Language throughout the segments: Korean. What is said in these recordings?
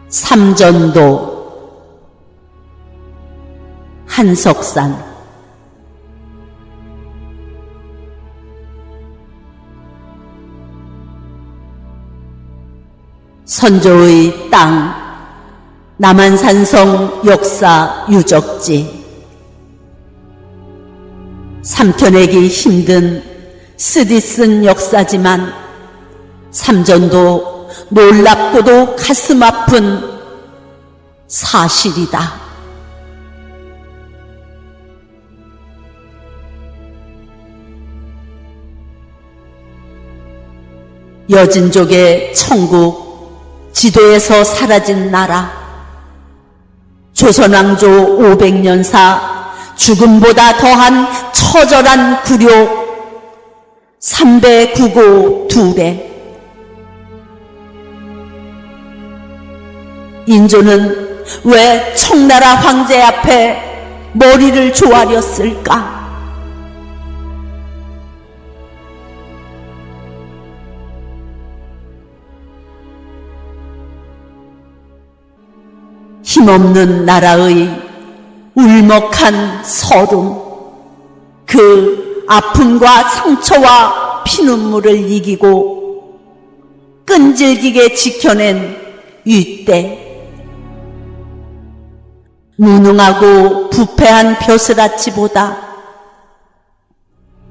삼전도 한석산. 선조의 땅, 남한산성 역사 유적지. 삼켜내기 힘든 쓰디쓴 역사지만 삼전도 놀랍고도 가슴 아픈 사실이다. 여진족의 천국, 지도에서 사라진 나라, 조선왕조 500년사 죽음보다 더한 처절한 굴욕, 삼배 구고 둘에 인조는 왜 청나라 황제 앞에 머리를 조아렸을까? 힘없는 나라의 울먹한 서름, 그 아픔과 상처와 피눈물을 이기고 끈질기게 지켜낸 윗대, 무능하고 부패한 벼슬아치보다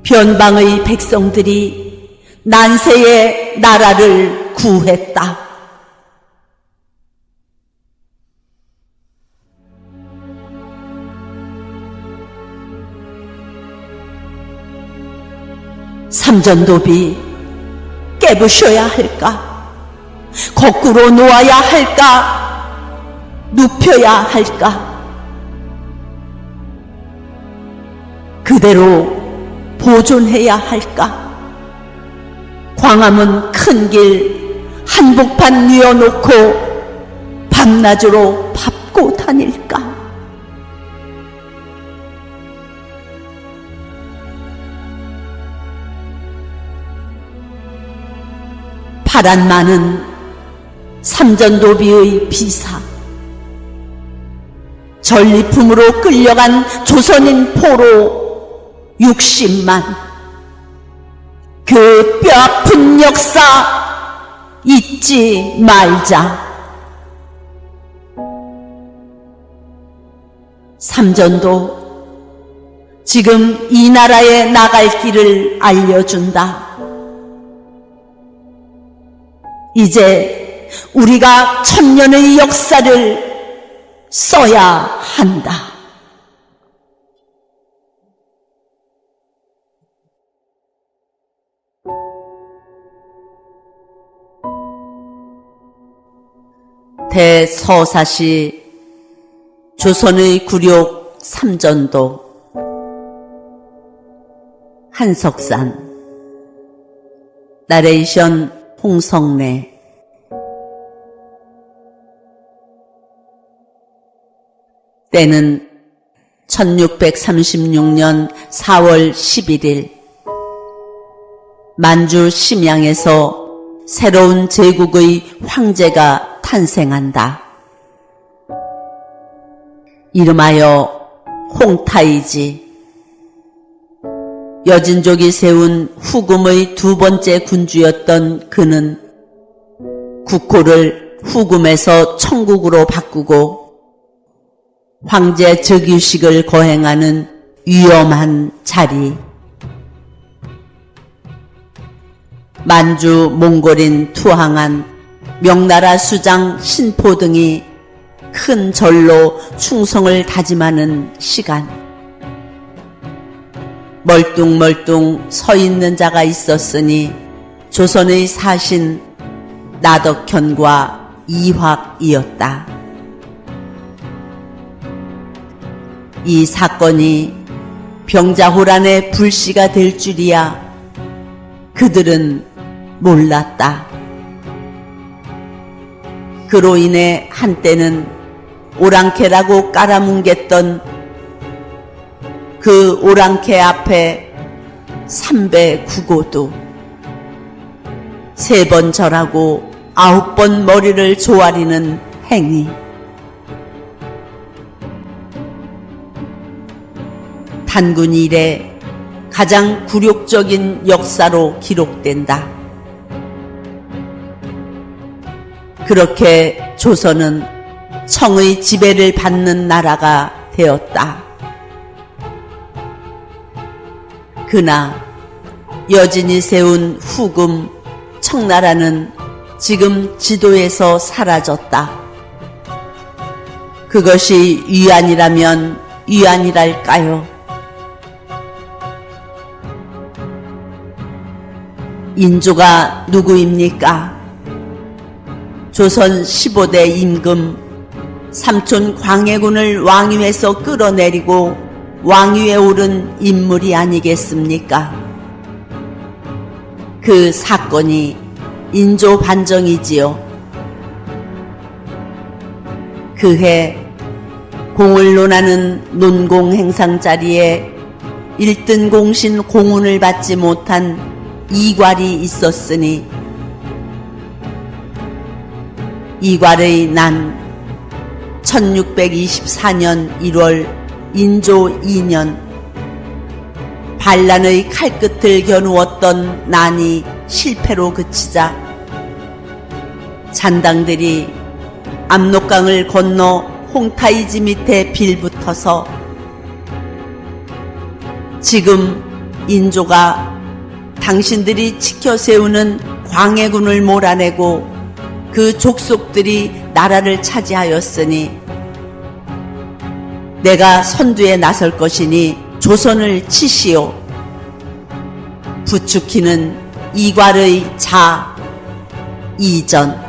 변방의 백성들이 난세의 나라를 구했다. 삼전도비 깨부셔야 할까? 거꾸로 놓아야 할까? 눕혀야 할까? 그대로 보존해야 할까? 광화문 큰 길 한복판 뉘어놓고 밤낮으로 밟고 다닐까? 파란 많은 삼전도비의 비사, 전리품으로 끌려간 조선인 포로 60만, 그 뼈아픈 역사 잊지 말자. 삼전도, 지금 이 나라에 나갈 길을 알려준다. 이제 우리가 천년의 역사를 써야 한다. 대서사시 조선의 굴욕 삼전도 한석산. 나레이션 홍성래. 때는 1636년 4월 11일 만주 심양에서 새로운 제국의 황제가 탄생한다. 이름하여 홍타이지. 여진족이 세운 후금의 두 번째 군주였던 그는 국호를 후금에서 청국으로 바꾸고 황제 즉위식을 거행하는 위험한 자리, 만주 몽골인 투항한 명나라 수장 신포 등이 큰 절로 충성을 다짐하는 시간, 멀뚱멀뚱 서 있는 자가 있었으니 조선의 사신 나덕현과 이확이었다. 이 사건이 병자호란의 불씨가 될 줄이야 그들은 몰랐다. 그로 인해 한때는 오랑캐라고 깔아뭉갰던 그 오랑캐 앞에 삼배 구고도 3번 절하고 9번 머리를 조아리는 행위. 단군 이래 가장 굴욕적인 역사로 기록된다. 그렇게 조선은 청의 지배를 받는 나라가 되었다. 그나 여진이 세운 후금 청나라는 지금 지도에서 사라졌다. 그것이 위안이라면 위안이랄까요? 인조가 누구입니까? 조선 15대 임금, 삼촌 광해군을 왕위에서 끌어내리고 왕위에 오른 인물이 아니겠습니까? 그 사건이 인조 반정이지요. 그해 공을 논하는 논공 행상 자리에 1등 공신 공운을 받지 못한 이괄이 있었으니 이괄의 난 1624년 1월 인조 2년 반란의 칼끝을 겨누었던 난이 실패로 그치자 잔당들이 압록강을 건너 홍타이지 밑에 빌붙어서 지금 인조가 당신들이 지켜 세우는 광해군을 몰아내고 그 족속들이 나라를 차지하였으니 내가 선두에 나설 것이니 조선을 치시오. 부추기는 이괄의 자 이전.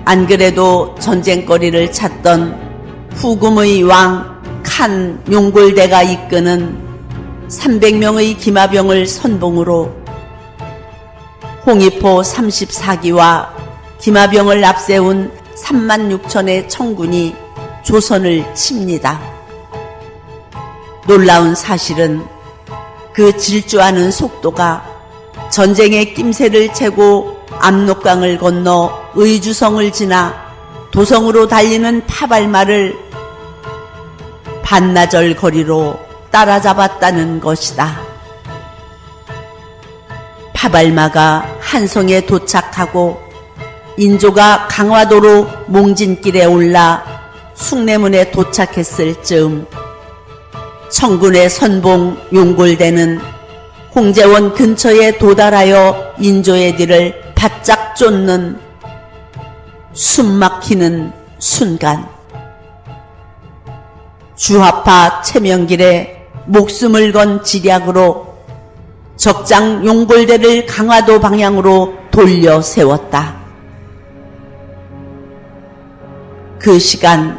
안 그래도 전쟁거리를 찾던 후금의 왕 칸 용골대가 이끄는 300명의 기마병을 선봉으로 홍의포 34기와 기마병을 앞세운 36,000의 청군이 조선을 칩니다. 놀라운 사실은 그 질주하는 속도가 전쟁의 낌새를 채고 압록강을 건너 의주성을 지나 도성으로 달리는 파발마를 반나절 거리로 따라잡았다는 것이다. 파발마가 한성에 도착하고 인조가 강화도로 몽진길에 올라 숭례문에 도착했을 즈음 청군의 선봉 용골대는 홍제원 근처에 도달하여 인조의 뒤를 바짝 쫓는 숨막히는 순간 주하파 최명길에 목숨을 건 지략으로 적장 용골대를 강화도 방향으로 돌려 세웠다. 그 시간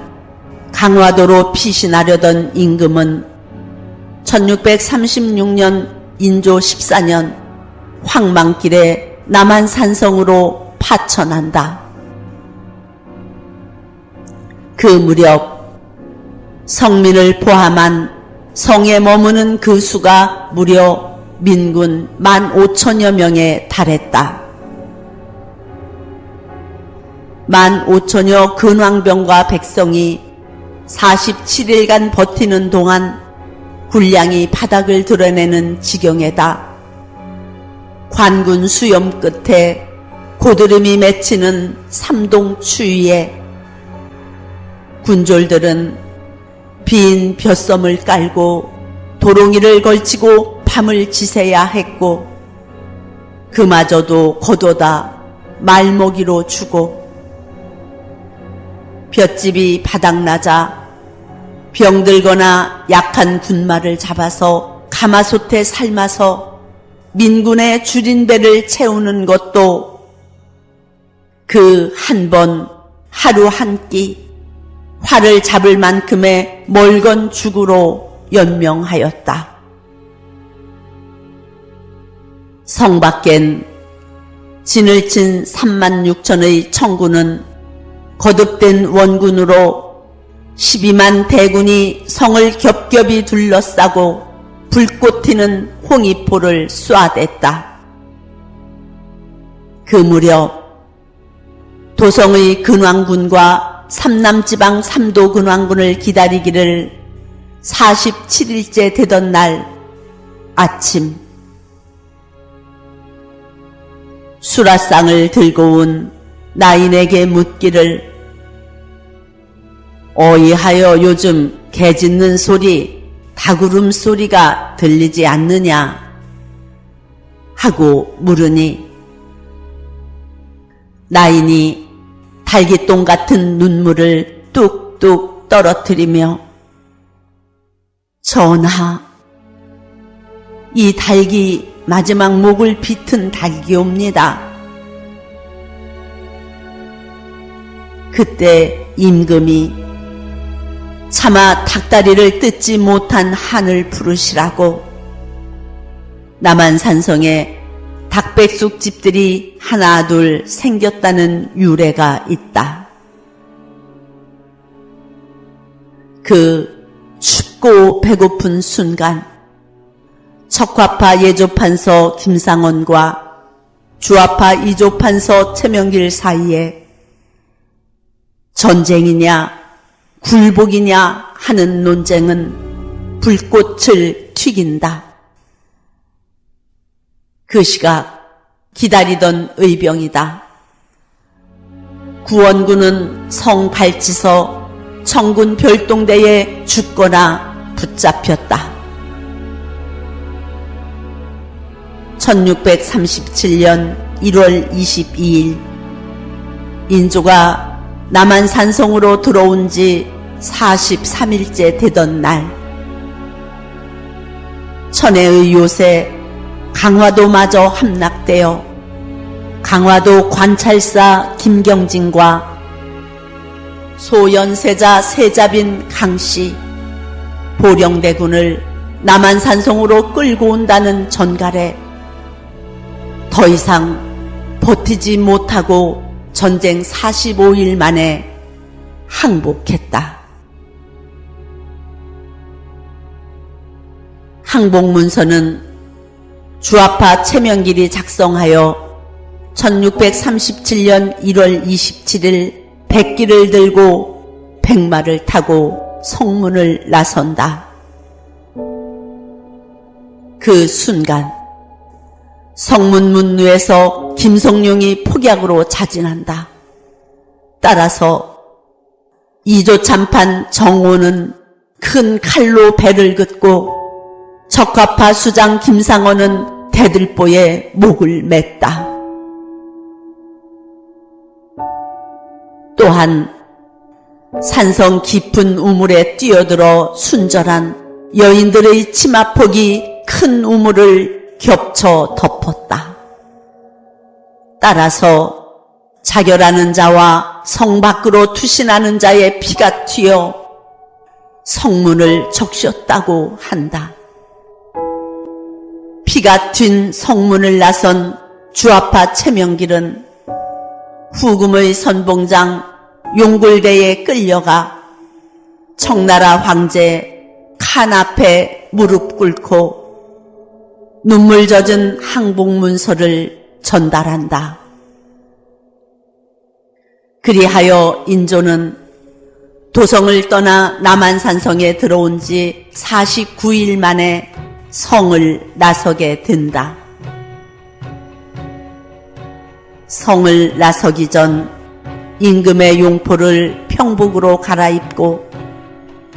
강화도로 피신하려던 임금은 1636년 인조 14년 황망길에 남한산성으로 파천한다. 그 무렵 성민을 포함한 성에 머무는 그 수가 무려 민군 15,000여 명에 달했다. 15,000여 근왕병과 백성이 47일간 버티는 동안 군량이 바닥을 드러내는 지경에다 관군 수염 끝에 고드름이 맺히는 삼동 추위에 군졸들은 빈 벼섬을 깔고 도롱이를 걸치고 밤을 지새야 했고 그마저도 걷어다 말먹이로 주고 볏집이 바닥나자 병들거나 약한 군마를 잡아서 가마솥에 삶아서 민군의 줄인 배를 채우는 것도 그 한 번 하루 한 끼 활을 잡을 만큼의 멀건 죽으로 연명하였다. 성 밖엔 진을 친 36,000의 청군은 거듭된 원군으로 12만 대군이 성을 겹겹이 둘러싸고 불꽃 튀는 홍의포를 쏘아댔다. 그 무렵 도성의 근왕군과 삼남지방 삼도 근왕군을 기다리기를 47일째 되던 날 아침, 수라상을 들고 온 나인에게 묻기를 어이하여 요즘 개 짖는 소리, 닭울음 소리가 들리지 않느냐 하고 물으니 나인이 달기똥 같은 눈물을 뚝뚝 떨어뜨리며 전하, 이 닭이 마지막 목을 비튼 닭이옵니다. 그때 임금이 차마 닭다리를 뜯지 못한 한을 부르시라고 남한산성에 닭백숙 집들이 하나 둘 생겼다는 유래가 있다. 그 춥고 배고픈 순간 척화파 예조판서 김상원과 주화파 이조판서 최명길 사이에 전쟁이냐 굴복이냐 하는 논쟁은 불꽃을 튀긴다. 그 시각 기다리던 의병이다. 구원군은 성 발치서 청군 별동대에 죽거나 붙잡혔다. 1637년 1월 22일 인조가 남한산성으로 들어온 지 43일째 되던 날 천혜의 요새 강화도마저 함락되어 강화도 관찰사 김경진과 소연세자 세자빈 강씨, 보령대군을 남한산성으로 끌고 온다는 전갈에 더 이상 버티지 못하고 전쟁 45일 만에 항복했다. 항복문서는 주화파 최명길이 작성하여 1637년 1월 27일 백기를 들고 백마를 타고 성문을 나선다. 그 순간 성문 문루에서 김성룡이 폭약으로 자진한다. 따라서 이조참판 정오는 큰 칼로 배를 긋고 척화파 수장 김상원은 대들보에 목을 맸다. 또한 산성 깊은 우물에 뛰어들어 순절한 여인들의 치마폭이 큰 우물을 겹쳐 덮었다. 따라서 자결하는 자와 성 밖으로 투신하는 자의 피가 튀어 성문을 적셨다고 한다. 피가 튄 성문을 나선 주화파 최명길은 후금의 선봉장 용굴대에 끌려가 청나라 황제 칸 앞에 무릎 꿇고 눈물 젖은 항복문서를 전달한다. 그리하여 인조는 도성을 떠나 남한산성에 들어온 지 49일 만에 성을 나서게 된다. 성을 나서기 전 임금의 용포를 평복으로 갈아입고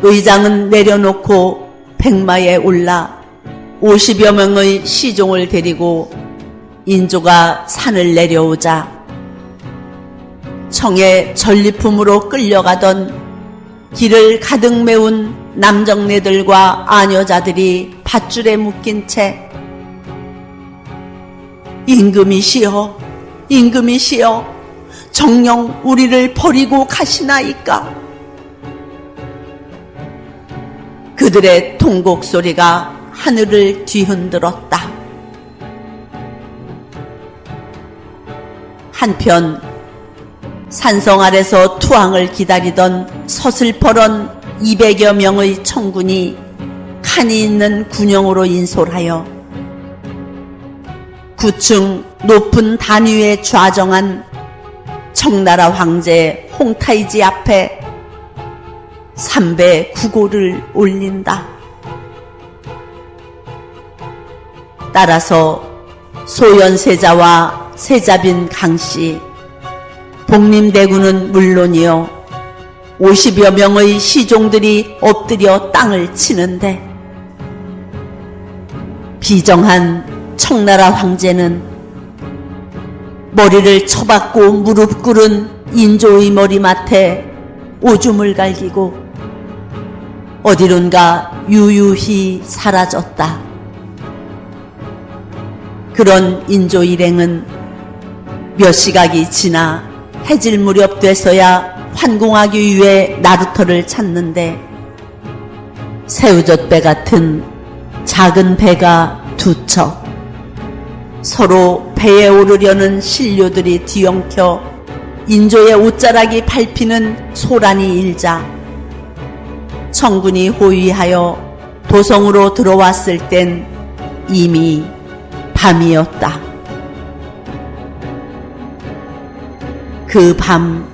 의장은 내려놓고 백마에 올라 50여 명의 시종을 데리고 인조가 산을 내려오자 청의 전리품으로 끌려가던 길을 가득 메운 남정네들과 아녀자들이 밧줄에 묶인 채 임금이시여, 임금이시여, 정녕 우리를 버리고 가시나이까? 그들의 통곡 소리가 하늘을 뒤흔들었다. 한편 산성 아래서 투항을 기다리던 서슬퍼런 200여 명의 청군이 칸이 있는 군영으로 인솔하여 9층 높은 단위에 좌정한 청나라 황제 홍타이지 앞에 삼배 구고를 올린다. 따라서 소현세자와 세자빈 강씨, 복림대군은 물론이요 50여 명의 시종들이 엎드려 땅을 치는데 비정한 청나라 황제는 머리를 쳐박고 무릎 꿇은 인조의 머리맡에 오줌을 갈기고 어디론가 유유히 사라졌다. 그런 인조 일행은 몇 시각이 지나 해질 무렵 돼서야 환궁하기 위해 나루터를 찾는데 새우젓배 같은 작은 배가 두 척, 서로 배에 오르려는 신료들이 뒤엉켜 인조의 옷자락이 밟히는 소란이 일자 청군이 호위하여 도성으로 들어왔을 땐 이미 밤이었다. 그 밤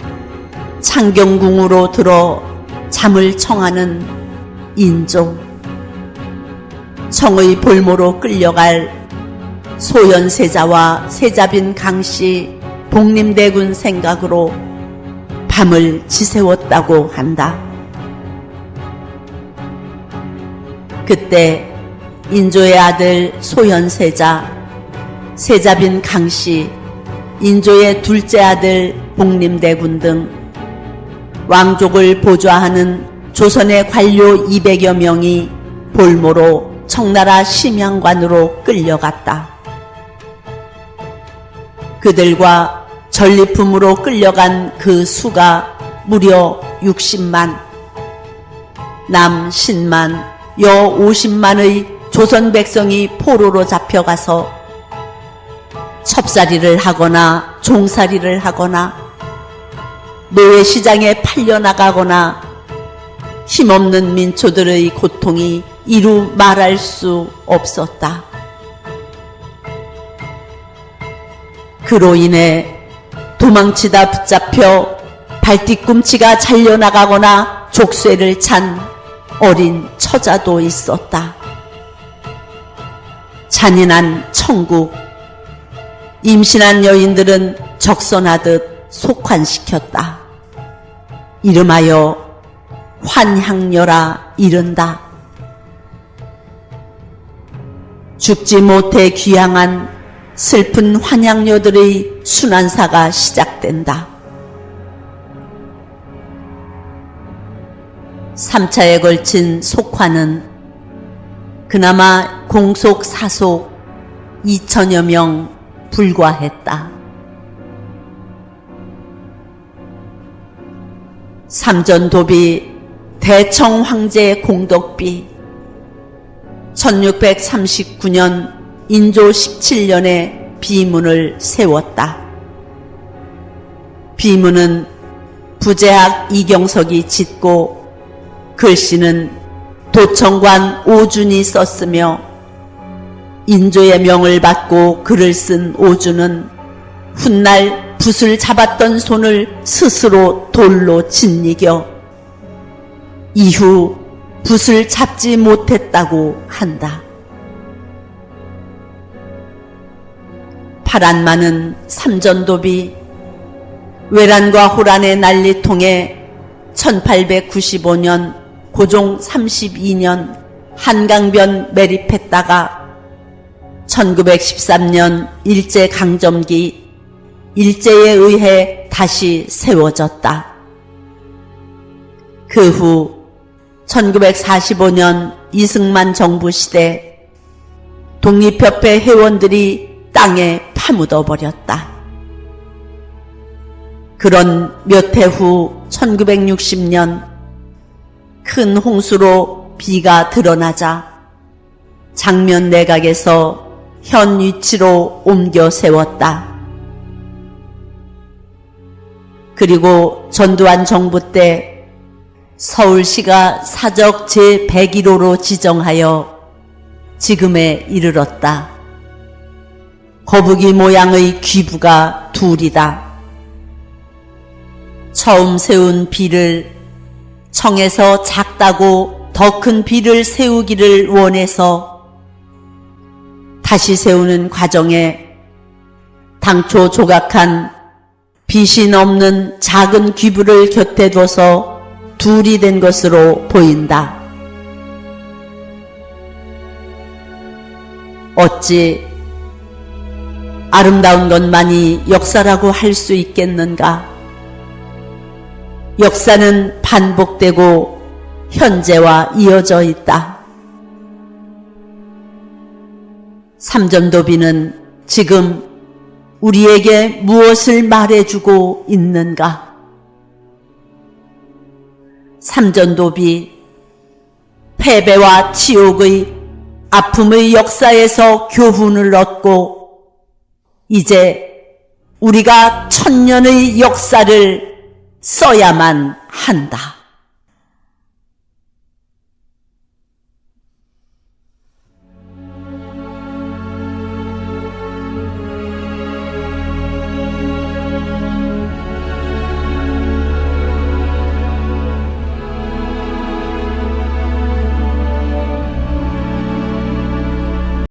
창경궁으로 들어 잠을 청하는 인조, 청의 볼모로 끌려갈 소현세자와 세자빈 강씨, 복림대군 생각으로 밤을 지새웠다고 한다. 그때 인조의 아들 소현세자, 세자빈 강씨, 인조의 둘째 아들 복림대군 등 왕족을 보좌하는 조선의 관료 200여 명이 볼모로 청나라 심양관으로 끌려갔다. 그들과 전리품으로 끌려간 그 수가 무려 60만, 남 10만, 여 50만의 조선 백성이 포로로 잡혀가서 첩살이를 하거나 종살이를 하거나 노예시장에 팔려나가거나 힘없는 민초들의 고통이 이루 말할 수 없었다. 그로 인해 도망치다 붙잡혀 발뒤꿈치가 잘려나가거나 족쇄를 찬 어린 처자도 있었다. 잔인한 천국, 임신한 여인들은 적선하듯 속환시켰다. 이름하여 환향녀라 이른다. 죽지 못해 귀향한 슬픈 환향녀들의 순환사가 시작된다. 3차에 걸친 속환은 그나마 공속 사속 2천여 명 불과했다. 삼전도비 대청 황제 공덕비 1639년 인조 17년에 비문을 세웠다. 비문은 부제학 이경석이 짓고 글씨는 도청관 오준이 썼으며 인조의 명을 받고 글을 쓴 오준은 훗날 붓을 잡았던 손을 스스로 돌로 짓이겨 이후 붓을 잡지 못했다고 한다. 파란마는 삼전도비 외란과 호란의 난리통에 1895년 고종 32년 한강변 매립했다가 1913년 일제강점기 일제에 의해 다시 세워졌다. 그 후 1945년 이승만 정부 시대 독립협회 회원들이 땅에 파묻어 버렸다. 그런 몇 해 후 1960년 큰 홍수로 비가 드러나자 장면 내각에서 현 위치로 옮겨 세웠다. 그리고 전두환 정부 때 서울시가 사적 제101호로 지정하여 지금에 이르렀다. 거북이 모양의 귀부가 둘이다. 처음 세운 비를 청에서 작다고 더 큰 비를 세우기를 원해서 다시 세우는 과정에 당초 조각한 빛이 넘는 작은 귀부를 곁에 둬서 둘이 된 것으로 보인다. 어찌 아름다운 것만이 역사라고 할 수 있겠는가? 역사는 반복되고 현재와 이어져 있다. 삼전도비는 지금 우리에게 무엇을 말해주고 있는가? 삼전도비, 패배와 치욕의 아픔의 역사에서 교훈을 얻고 이제 우리가 천년의 역사를 써야만 한다.